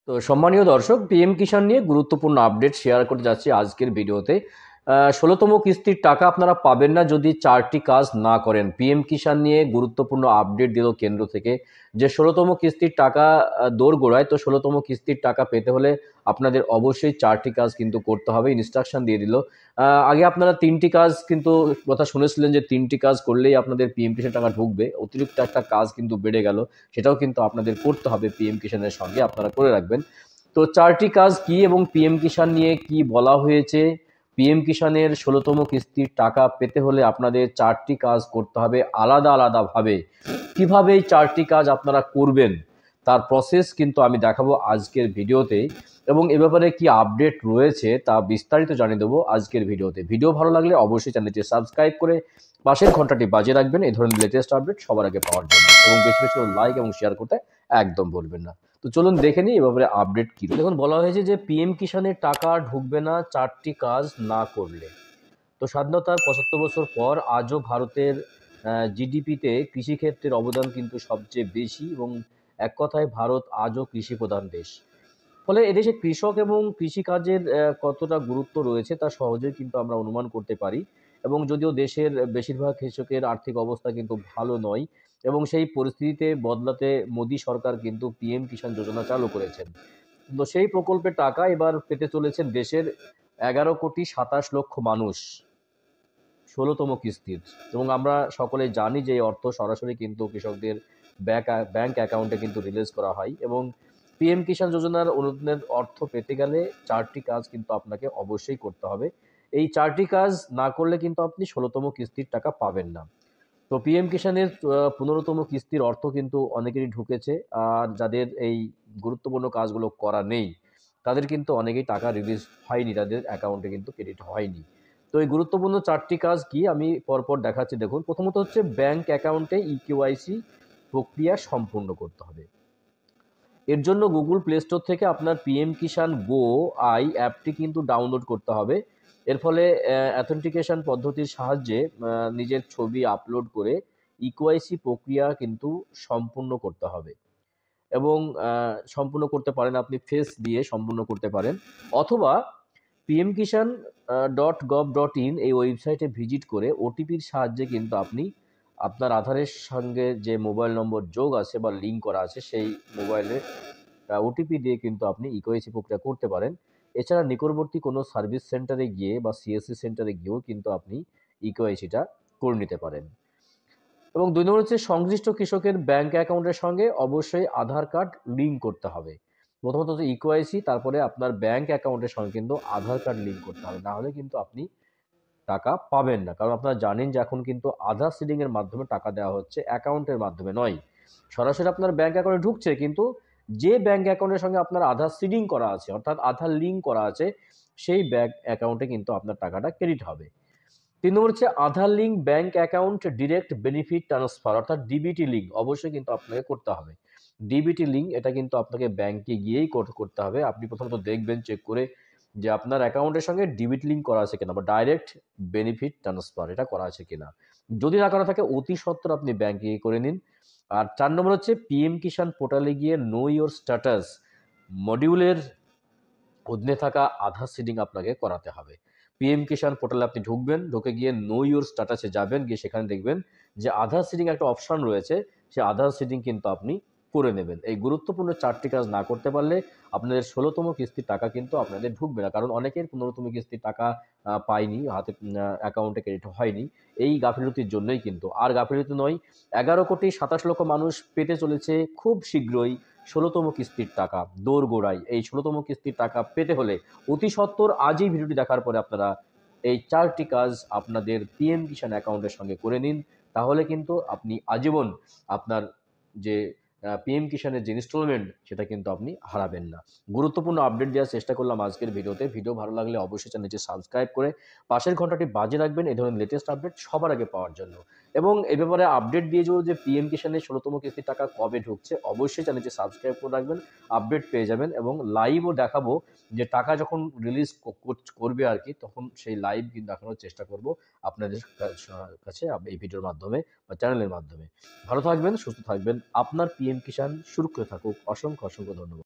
তো সম্মানীয় দর্শক, পিএম কিষাণ নিয়ে গুরুত্বপূর্ণ আপডেট শেয়ার করতে যাচ্ছি আজকের ভিডিওতে। ১৬তম কিস্তির টাকা আপনারা পাবেন না যদি ৪টি কাজ না করেন। পিএম কিষাণ নিয়ে গুরুত্বপূর্ণ আপডেট দিল কেন্দ্র থেকে যে ১৬তম কিস্তির টাকা দোরগোড়ায়। তো ১৬তম কিস্তির টাকা পেতে হলে আপনাদের অবশ্যই ৪টি কাজ কিন্তু করতে হবে, ইনস্ট্রাকশন দিয়ে দিল। আগে আপনারা ৩টি কাজ কিন্তু কথা শুনেছিলেন যে ৩টি কাজ করলেই আপনাদের পিএম কিষাণ টাকা ঢুকবে। অতিরিক্ত একটা কাজ কিন্তু বেড়ে গেল, সেটাও কিন্তু আপনাদের করতে হবে পিএম কিষাণের সঙ্গে, আপনারা করে রাখবেন। তো ৪টি কাজ কি এবং পিএম কিষাণ নিয়ে কি বলা হয়েছে, পিএম কিষাণের ১৬তম কিস্তির টাকা পেতে হলে আপনাদের ৪টি কাজ করতে হবে আলাদা আলাদাভাবে। কিভাবে এই ৪টি কাজ আপনারা করবেন তার প্রসেস কিন্তু আমি দেখাবো আজকের ভিডিওতে, এবং এ ব্যাপারে কি আপডেট রয়েছে তা বিস্তারিত জানিয়ে দেবো আজকের ভিডিওতে। ভিডিও ভালো লাগলে অবশ্যই চ্যানেলটি সাবস্ক্রাইব করে পাশের ঘন্টাটি বাজিয়ে রাখবেন এই ধরনের লেটেস্ট আপডেট সবার আগে পাওয়ার জন্য, এবং বেশি বেশি লাইক এবং শেয়ার করতে একদম ভুলবেন না। তো চলুন দেখে নিই এ ব্যাপারে আপডেট কি। দেখুন, বলা হয়েছে যে পিএম কিষাণের টাকা ঢুকবে না ৪টি কাজ না করলে। তো স্বাধীনতার ৭৫ বছর পর আজও ভারতের জিডিপিতে কৃষিক্ষেত্রের অবদান কিন্তু সবচেয়ে বেশি, এবং এক কথায় ভারত আজও কৃষি প্রধান দেশ। ফলে এদেশে কৃষক এবং কৃষিকাজের কতটা গুরুত্ব রয়েছে তা সহজেই কিন্তু আমরা অনুমান করতে পারি। এবং যদিও দেশের বেশিরভাগ কৃষকের আর্থিক অবস্থা কিন্তু ভালো নয়, এবং সেই পরিস্থিতিতে বদলাতে মোদী সরকার কিন্তু পিএম কিষাণ যোজনা চালু করেছেন। তো সেই প্রকল্পের টাকা এবার পেতে চলেছেন দেশের ১১,২৭,০০,০০০ মানুষ ১৬তম কিস্তির। এবং আমরা সকলেই জানি যে এই অর্থ সরাসরি কিন্তু কৃষকদের ব্যাংক অ্যাকাউন্টে কিন্তু রিলিজ করা হয়। এবং পিএম কিষাণ যোজনার অনুদানের অর্থ পেতে গেলে ৪টি কাজ কিন্তু আপনাকে অবশ্যই করতে হবে। এই ৪টি কাজ না করলে কিন্তু আপনি ১৬তম কিস্তির টাকা পাবেন না। তো পিএম কিষাণের ১৫তম কিস্তির অর্থ কিন্তু অনেকেরই ঢুকেছে। আর যাদের এই গুরুত্বপূর্ণ কাজগুলো করা নেই, তাদের কিন্তু অনেকেই টাকা রিলিজ হয়নি, তাদের অ্যাকাউন্টে কিন্তু ক্রেডিট হয়নি। তো এই গুরুত্বপূর্ণ ৪টি কাজ কি আমি পরপর দেখাচ্ছি। দেখুন, প্রথমত হচ্ছে ব্যাংক অ্যাকাউন্টে ইকেওয়াইসি প্রক্রিয়া সম্পূর্ণ করতে হবে। এর জন্য গুগল প্লে স্টোর থেকে আপনার পিএম কিষাণ গো আই অ্যাপটি কিন্তু ডাউনলোড করতে হবে। এর ফলে অ্যাথেন্টিকেশন পদ্ধতির সাহায্যে নিজের ছবি আপলোড করে ইকেওয়াইসি প্রক্রিয়া কিন্তু সম্পূর্ণ করতে হবে। এবং সম্পূর্ণ করতে পারেন আপনি ফেস দিয়ে সম্পূর্ণ করতে পারেন, অথবা পিএম কিষাণ .gov.in এই ওয়েবসাইটে ভিজিট করে ওটিপির সাহায্যে কিন্তু আপনি আপনার আধারের সঙ্গে যে মোবাইল নম্বর যোগ আছে বা লিঙ্ক করা আছে সেই মোবাইলে ওটিপি দিয়ে কিন্তু আপনি ইকেওয়াইসি প্রক্রিয়া করতে পারেন। এছাড়া নিকটবর্তী কোনো সার্ভিস সেন্টারে গিয়ে বা সিএসসি সেন্টারে গিয়েও কিন্তু আপনি ইকেওয়াইসিটা করে নিতে পারেন। এবং ২ নম্বর হচ্ছে সংশ্লিষ্ট কৃষকের ব্যাংক অ্যাকাউন্টের সঙ্গে অবশ্যই আধার কার্ড লিঙ্ক করতে হবে। প্রথমত হচ্ছে ইকেওয়াইসি, তারপরে আপনার ব্যাংক অ্যাকাউন্টের সঙ্গে কিন্তু আধার কার্ড লিঙ্ক করতে হবে। না হলে কিন্তু আপনি টাকা পাবেন না। কারণ আপনারা জানেন যে এখন কিন্তু আধার সিডিং এর মাধ্যমে টাকা দেওয়া হচ্ছে, অ্যাকাউন্টের মাধ্যমে নয়। সরাসরি আপনার ব্যাংক অ্যাকাউন্টে ঢুকছে, কিন্তু যে ব্যাংক অ্যাকাউন্টের সঙ্গে আপনার আধার সিডিং করা আছে, অর্থাৎ আধার লিঙ্ক করা আছে, সেই ব্যাংক অ্যাকাউন্টে কিন্তু আপনার টাকাটা ক্রেডিট হবে। ৩ নম্বর হচ্ছে Aadhaar link bank account direct benefit transfer, অর্থাৎ ডিবিটি লিঙ্ক অবশ্যই কিন্তু আপনাকে করতে হবে। ডিবিটি লিঙ্ক এটা কিন্তু আপনাকে ব্যাংকে গিয়েই করতে হবে। আপনি প্রথমত দেখবেন চেক করে যে আপনার অ্যাকাউন্টের সঙ্গে ডিবিটি লিঙ্ক করা আছে কিনা, বা ডাইরেক্ট বেনিফিট ট্রান্সফার এটা করা আছে কিনা। যদি না করা থাকে অতি সত্বর আপনি ব্যাংকে গিয়ে করে নিন। আর ৪ নম্বর হচ্ছে পিএম কিষাণ পোর্টালে গিয়ে নো ইওর স্ট্যাটাস মডিউলের অধীনে থাকা আধার সিডিং আপনাকে করাতে হবে। পিএম কিষাণ পোর্টালে আপনি ঢুকবেন, ঢুকে গিয়ে নো ইওর স্ট্যাটাসে যাবেন, গিয়ে সেখানে দেখবেন যে আধার সিডিং একটা অপশন রয়েছে, সেই আধার সিডিং কিন্তু আপনি করে নেবেন। এই গুরুত্বপূর্ণ ৪টি কাজ না করতে পারলে আপনাদের ১৬তম কিস্তির টাকা কিন্তু আপনাদের ঢুকবে না। কারণ অনেকের ১৫তম কিস্তির টাকা পায়নি, হাতে অ্যাকাউন্টে ক্রেডিট হয়নি। এই গাফিলতির জন্যই কিন্তু। আর গাফিলতি নয়, ১১,২৭,০০,০০০ মানুষ পেতে চলেছে খুব শীঘ্রই ১৬তম কিস্তির টাকা দোরগোড়ায়। এই ১৬তম কিস্তির টাকা পেতে হলে অতি সত্বর আজই ভিডিওটি দেখার পরে আপনারা এই ৪টি কাজ আপনাদের পিএম কিষাণ অ্যাকাউন্টের সঙ্গে করে নিন। তাহলে কিন্তু আপনি আজীবন আপনার যে পিএম কিষাণের যে ইনস্টলমেন্ট সেটা কিন্তু আপনি হারাবেন না। গুরুত্বপূর্ণ আপডেট দেওয়ার চেষ্টা করলাম আজকের ভিডিওতে। ভিডিও ভালো লাগলে অবশ্যই চ্যানেলটি সাবস্ক্রাইব করে পাশের ঘন্টাটি বাজিয়ে রাখবেন এই ধরনের লেটেস্ট আপডেট সবার আগে পাওয়ার জন্য। এবং এ ব্যাপারে আপডেট দিয়ে যাবো যে পিএম কিষানের 16তম কিস্তির টাকা কবে ঢুকছে। অবশ্যই চ্যানেলটি সাবস্ক্রাইব করে রাখবেন, আপডেট পেয়ে যাবেন এবং লাইভও দেখাবো যে টাকা যখন রিলিজ করবে আর কি, তখন সেই লাইভ কিন্তু দেখানোর চেষ্টা করব আপনাদের কাছে এই ভিডিওর মাধ্যমে বা চ্যানেলের মাধ্যমে। ভালো থাকবেন, সুস্থ থাকবেন, আপনার পিএম কিষান সুরক্ষিত থাকুক। অসংখ্য অসংখ্য ধন্যবাদ।